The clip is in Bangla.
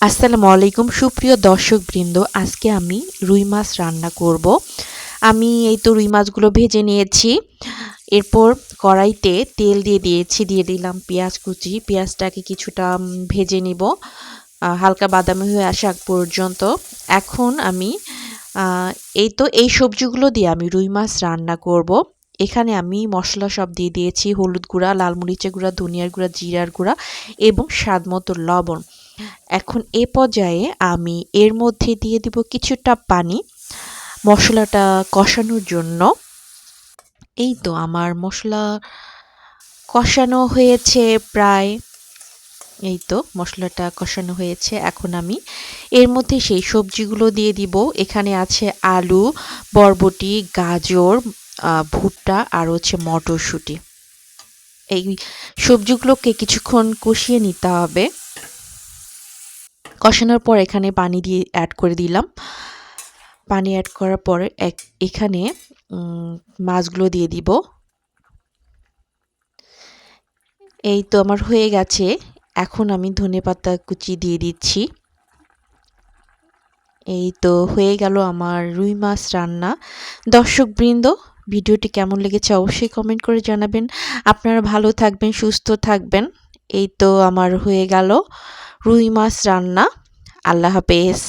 আসসালামু আলাইকুম সুপ্রিয় দর্শকবৃন্দ, আজকে আমি রুই মাছ রান্না করব। আমি এই তো রুই মাছগুলো ভেজে নিয়েছি। এরপর কড়াইতে তেল দিয়ে দিয়েছি, দিয়ে দিলাম পেঁয়াজ কুচি। পেঁয়াজটাকে কিছুটা ভেজে নিব হালকা বাদামি হয়ে আসা আগ পর্যন্ত। এখন আমি এই সবজিগুলো দিয়ে আমি রুই মাছ রান্না করব। এখানে আমি মশলা সব দিয়ে দিয়েছি, হলুদ গুঁড়া, লাল মরিচের গুঁড়া, ধনিয়ার গুঁড়া, জিরার গুঁড়া এবং স্বাদমতো লবণ। এখন এ পর্যায়ে আমি এর মধ্যে দিয়ে দিব কিছুটা পানি মশলাটা কষানোর জন্য। এই তো আমার মশলা কষানো হয়েছে প্রায়। এই তো মশলাটা কষানো হয়েছে। এখন আমি এর মধ্যে সেই সবজিগুলো দিয়ে দিব। এখানে আছে আলু, বরবটি, গাজর, ভুট্টা আর হচ্ছে মটরশুঁটি। এই সবজিগুলোকে কিছুক্ষণ কষিয়ে নিতে হবে। কষানোর পর এখানে পানি দিয়ে অ্যাড করে দিলাম। পানি অ্যাড করার পরে এখানে মাছগুলো দিয়ে দিব। এই তো আমার হয়ে গেছে। এখন আমি ধনেপাতা কুচি দিয়ে দিচ্ছি। এই তো হয়ে গেল আমার রুই মাছ রান্না। দর্শকবৃন্দ, ভিডিওটি কেমন লেগেছে অবশ্যই কমেন্ট করে জানাবেন। আপনারা ভালো থাকবেন, সুস্থ থাকবেন। এই তো আমার হয়ে গেল রুই মাছ রান্না। আল্লাহ হাফেজ।